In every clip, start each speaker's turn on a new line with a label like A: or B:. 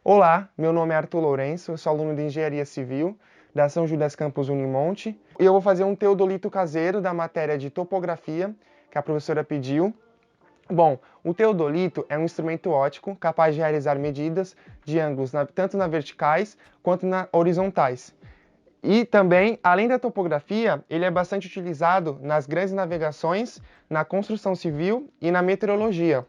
A: Olá, meu nome é Arthur Lourenço, eu sou aluno de Engenharia Civil da São Judas Campus Unimonte e eu vou fazer um teodolito caseiro da matéria de topografia que a professora pediu. Bom, o teodolito é um instrumento óptico capaz de realizar medidas de ângulos tanto na verticais quanto na horizontais. E também, além da topografia, ele é bastante utilizado nas grandes navegações, na construção civil e na meteorologia.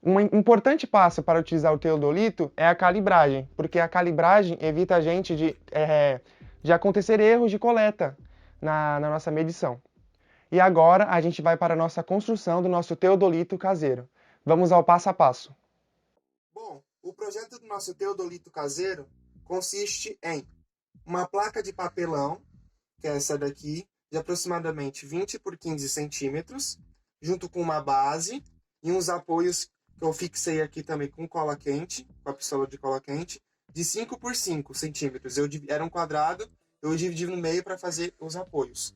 A: Um importante passo para utilizar o teodolito é a calibragem, porque a calibragem evita a gente de acontecer erros de coleta na nossa medição. E agora a gente vai para a nossa construção do nosso teodolito caseiro. Vamos ao passo a passo.
B: Bom, o projeto do nosso teodolito caseiro consiste em uma placa de papelão, que é essa daqui, de aproximadamente 20 por 15 centímetros, junto com uma base e uns apoios que eu fixei aqui também com cola quente, com a pistola de cola quente, de 5 por 5 centímetros. Era um quadrado, eu dividi no meio para fazer os apoios.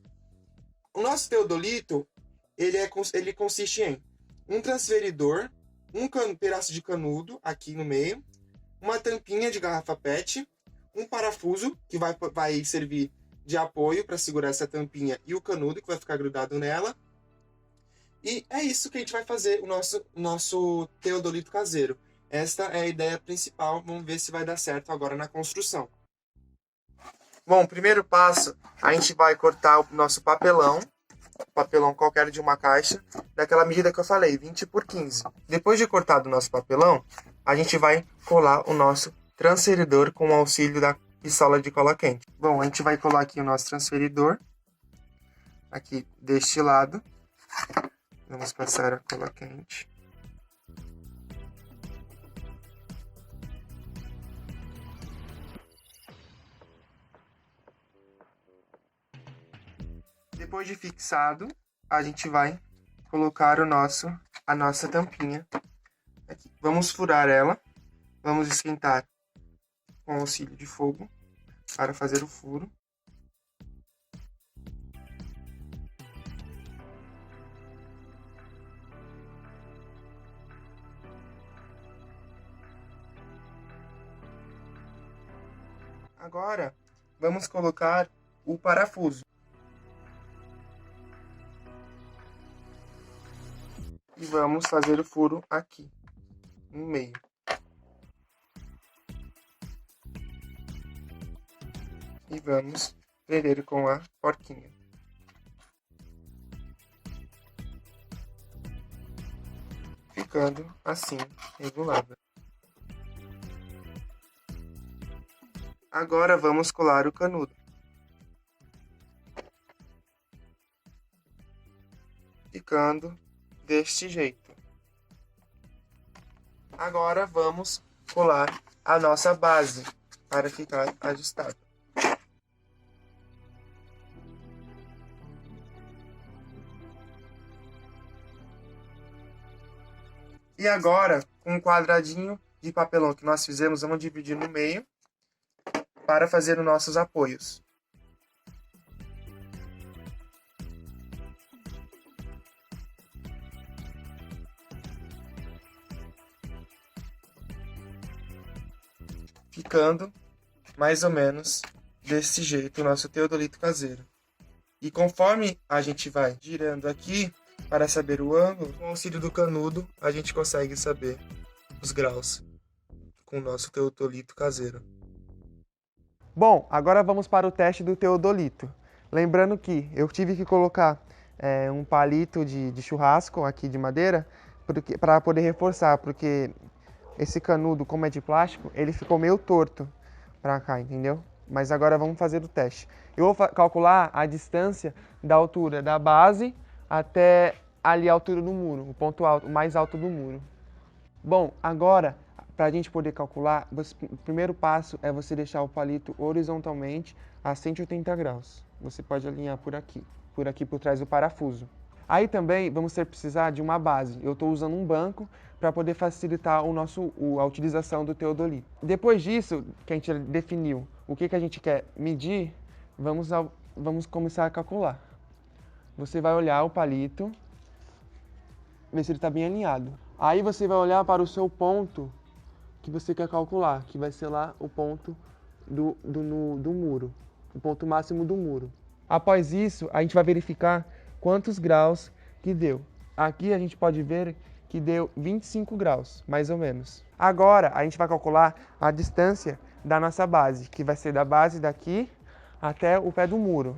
B: O nosso teodolito, ele consiste em um transferidor, pedaço de canudo aqui no meio, uma tampinha de garrafa PET, um parafuso que vai servir de apoio para segurar essa tampinha e o canudo que vai ficar grudado nela. E é isso que a gente vai fazer o nosso teodolito caseiro. Esta é a ideia principal. Vamos ver se vai dar certo agora na construção. Bom, primeiro passo, a gente vai cortar o nosso papelão qualquer de uma caixa, daquela medida que eu falei, 20 por 15. Depois de cortado o nosso papelão, a gente vai colar o nosso transferidor com o auxílio da pistola de cola quente. Bom, a gente vai colar aqui o nosso transferidor, aqui deste lado. Vamos passar a cola quente. Depois de fixado, a gente vai colocar a nossa tampinha aqui. Vamos furar ela. Vamos esquentar com auxílio de fogo para fazer o furo. Agora, vamos colocar o parafuso. E vamos fazer o furo aqui, no meio. E vamos prender com a porquinha. Ficando assim, regulada. Agora vamos colar o canudo. Ficando deste jeito. Agora vamos colar a nossa base para ficar ajustado. E agora, com um quadradinho de papelão que nós fizemos, vamos dividir no meio para fazer os nossos apoios. Ficando mais ou menos desse jeito o nosso teodolito caseiro. E conforme a gente vai girando aqui para saber o ângulo, com o auxílio do canudo, a gente consegue saber os graus com o nosso teodolito caseiro.
A: Bom, agora vamos para o teste do teodolito. Lembrando que eu tive que colocar um palito de churrasco aqui de madeira para poder reforçar, porque esse canudo, como é de plástico, ele ficou meio torto para cá, entendeu? Mas agora vamos fazer o teste. Eu vou calcular a distância da altura da base até ali a altura do muro, o ponto alto, o mais alto do muro. Bom, agora, para a gente poder calcular, o primeiro passo é você deixar o palito horizontalmente a 180 graus. Você pode alinhar por aqui por trás do parafuso. Aí também vamos precisar de uma base. Eu estou usando um banco para poder facilitar a utilização do teodolito. Depois disso, que a gente definiu o que a gente quer medir, vamos começar a calcular. Você vai olhar o palito, ver se ele está bem alinhado. Aí você vai olhar para o seu ponto que você quer calcular, que vai ser lá o ponto do muro, o ponto máximo do muro. Após isso, a gente vai verificar quantos graus que deu. Aqui a gente pode ver que deu 25 graus, mais ou menos. Agora, a gente vai calcular a distância da nossa base, que vai ser da base daqui até o pé do muro.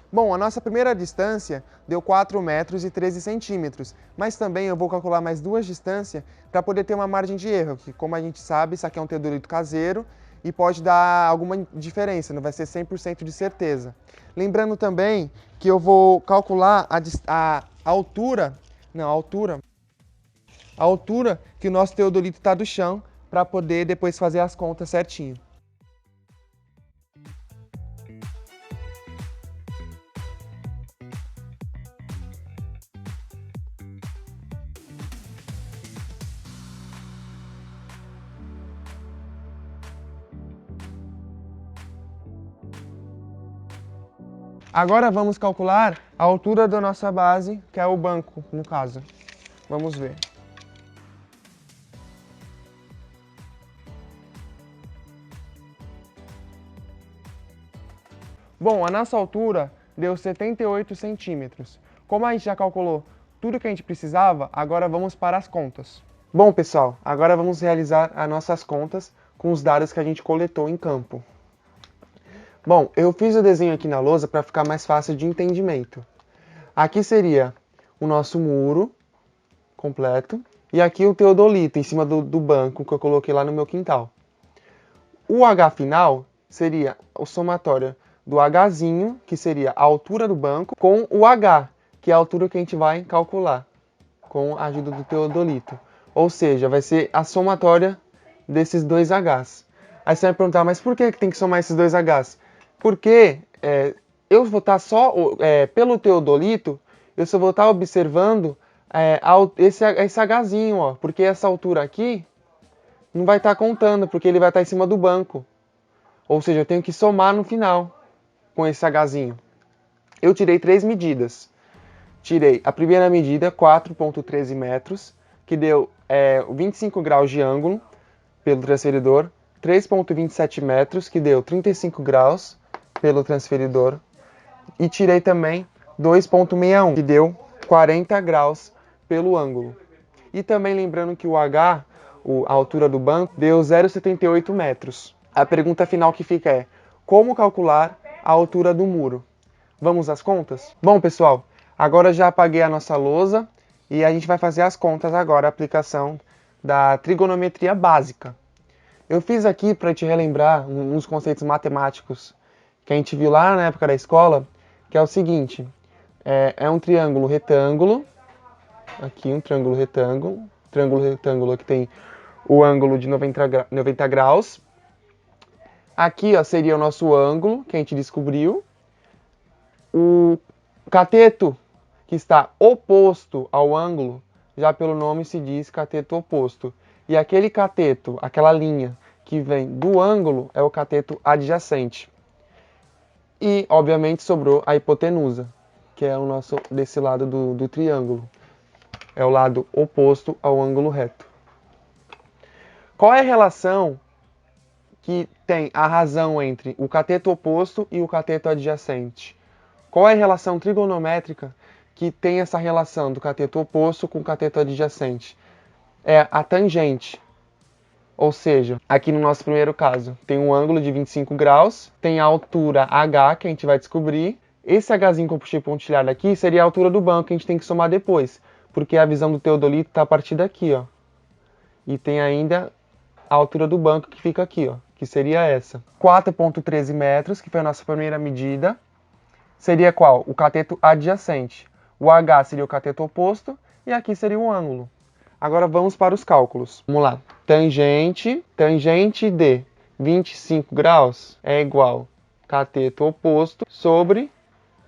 A: Bom, a nossa primeira distância deu 4 metros e 13 centímetros, mas também eu vou calcular mais duas distâncias para poder ter uma margem de erro, que como a gente sabe, isso aqui é um teodolito caseiro e pode dar alguma diferença, não vai ser 100% de certeza. Lembrando também que eu vou calcular a altura que o nosso teodolito está do chão para poder depois fazer as contas certinho. Agora vamos calcular a altura da nossa base, que é o banco, no caso. Vamos ver. Bom, a nossa altura deu 78 centímetros. Como a gente já calculou tudo que a gente precisava, agora vamos para as contas. Bom, pessoal, agora vamos realizar as nossas contas com os dados que a gente coletou em campo. Bom, eu fiz o desenho aqui na lousa para ficar mais fácil de entendimento. Aqui seria o nosso muro completo e aqui o teodolito em cima do banco que eu coloquei lá no meu quintal. O H final seria o somatório do Hzinho, que seria a altura do banco, com o H, que é a altura que a gente vai calcular com a ajuda do teodolito. Ou seja, vai ser a somatória desses dois Hs. Aí você vai perguntar, mas por que tem que somar esses dois Hs? Porque eu vou estar só, pelo teodolito, eu só vou estar observando esse Hzinho, ó, porque essa altura aqui não vai estar contando, porque ele vai estar em cima do banco. Ou seja, eu tenho que somar no final com esse Hzinho. Eu tirei 3 medidas. Tirei a primeira medida, 4,13 metros, que deu 25 graus de ângulo pelo transferidor. 3,27 metros, que deu 35 graus pelo transferidor. E tirei também 2,61, que deu 40 graus pelo ângulo. E também lembrando que o H, a altura do banco, deu 0,78 metros. A pergunta final que fica é, como calcular a altura do muro? Vamos às contas? Bom, pessoal, agora já apaguei a nossa lousa e a gente vai fazer as contas agora, a aplicação da trigonometria básica. Eu fiz aqui para te relembrar uns conceitos matemáticos que a gente viu lá na época da escola, que é o seguinte, é um triângulo retângulo, aqui um triângulo retângulo que tem o ângulo de 90 graus. Aqui ó, seria o nosso ângulo que a gente descobriu. O cateto que está oposto ao ângulo, já pelo nome se diz cateto oposto. E aquele cateto, aquela linha que vem do ângulo, é o cateto adjacente. E, obviamente, sobrou a hipotenusa, que é o nosso desse lado do triângulo. É o lado oposto ao ângulo reto. Qual é a relação que tem a razão entre o cateto oposto e o cateto adjacente? Qual é a relação trigonométrica que tem essa relação do cateto oposto com o cateto adjacente? É a tangente. Ou seja, aqui no nosso primeiro caso, tem um ângulo de 25 graus, tem a altura H, que a gente vai descobrir. Esse Hzinho que eu puxei pontilhado aqui seria a altura do banco, que a gente tem que somar depois, porque a visão do teodolito está a partir daqui, ó. E tem ainda a altura do banco que fica aqui, ó, que seria essa. 4,13 metros, que foi a nossa primeira medida. Seria qual? O cateto adjacente. O H seria o cateto oposto e aqui seria o ângulo. Agora vamos para os cálculos. Vamos lá. Tangente de 25 graus é igual cateto oposto sobre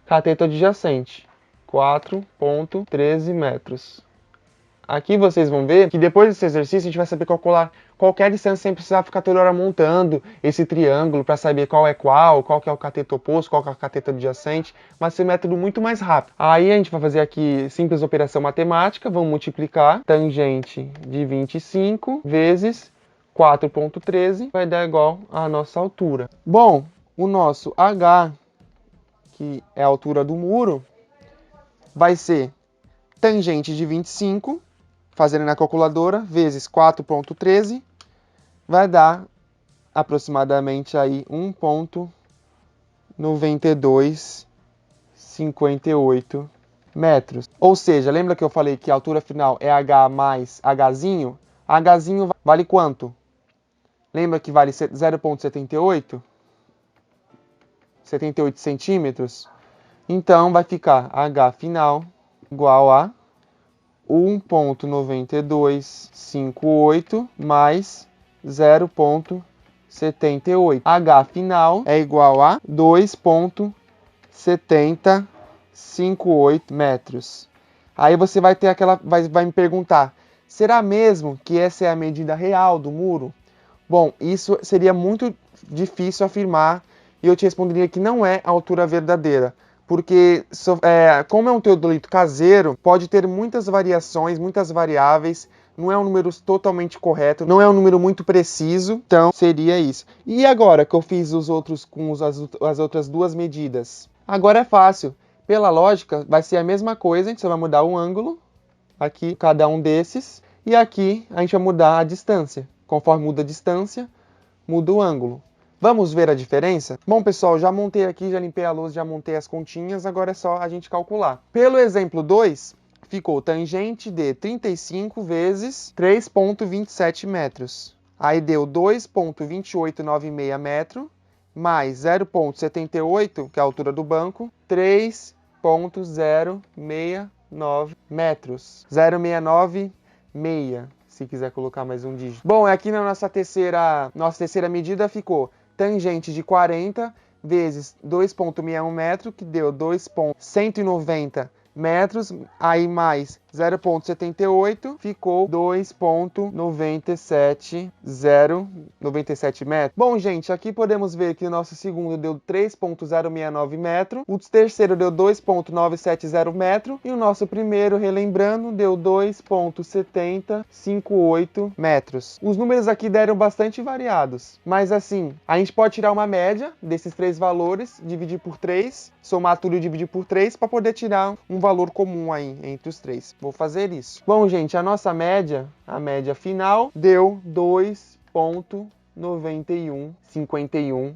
A: cateto adjacente, 4,13 metros. Aqui vocês vão ver que depois desse exercício a gente vai saber calcular qualquer distância sem precisar ficar toda hora montando esse triângulo para saber qual que é o cateto oposto, qual que é o cateto adjacente, mas ser um método muito mais rápido. Aí a gente vai fazer aqui simples operação matemática, vamos multiplicar tangente de 25 vezes 4,13 vai dar igual à nossa altura. Bom, o nosso H, que é a altura do muro, vai ser tangente de 25, fazendo na calculadora, vezes 4,13, vai dar aproximadamente aí 1,9258 metros. Ou seja, lembra que eu falei que a altura final é H mais Hzinho? Hzinho vale quanto? Lembra que vale 0,78? 78 centímetros? Então vai ficar H final igual a 1,9258 mais 0,78. H final é igual a 2,758 metros. Aí você vai ter vai me perguntar, será mesmo que essa é a medida real do muro? Bom, isso seria muito difícil afirmar e eu te responderia que não é a altura verdadeira. Porque, como é um teodolito caseiro, pode ter muitas variações, muitas variáveis, não é um número totalmente correto, não é um número muito preciso, então seria isso. E agora que eu fiz os outros com as outras duas medidas? Agora é fácil. Pela lógica, vai ser a mesma coisa, a gente só vai mudar o ângulo, aqui, cada um desses, e aqui a gente vai mudar a distância. Conforme muda a distância, muda o ângulo. Vamos ver a diferença? Bom, pessoal, já montei aqui, já limpei a lousa, já montei as continhas, agora é só a gente calcular. Pelo exemplo 2, ficou tangente de 35 vezes 3,27 metros. Aí deu 2,2896 metros, mais 0,78, que é a altura do banco, 3,069 metros. 0,696, se quiser colocar mais um dígito. Bom, aqui na nossa terceira medida ficou tangente de 40 vezes 2,61 metro, que deu 2,190 metros, aí mais 0,78, ficou 2,97097 metros. Bom, gente, aqui podemos ver que o nosso segundo deu 3,069 metros, o terceiro deu 2,970 metros e o nosso primeiro, relembrando, deu 2,7058 metros. Os números aqui deram bastante variados, mas assim, a gente pode tirar uma média desses três valores, dividir por 3, somar tudo e dividir por 3 para poder tirar um valor comum aí entre os três. Vou fazer isso. Bom, gente, a nossa média, a média final, deu 2,9151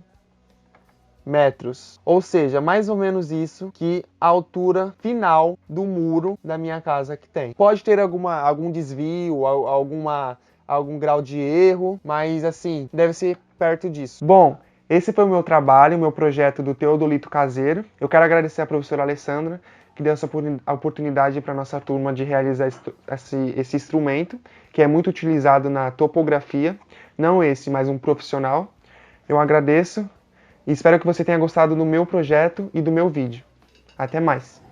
A: metros. Ou seja, mais ou menos isso que a altura final do muro da minha casa que tem. Pode ter algum desvio, algum grau de erro, mas assim, deve ser perto disso. Bom, esse foi o meu trabalho, o meu projeto do teodolito caseiro. Eu quero agradecer a professora Alessandra, que deu essa oportunidade para a nossa turma de realizar esse instrumento, que é muito utilizado na topografia, não esse, mas um profissional. Eu agradeço e espero que você tenha gostado do meu projeto e do meu vídeo. Até mais!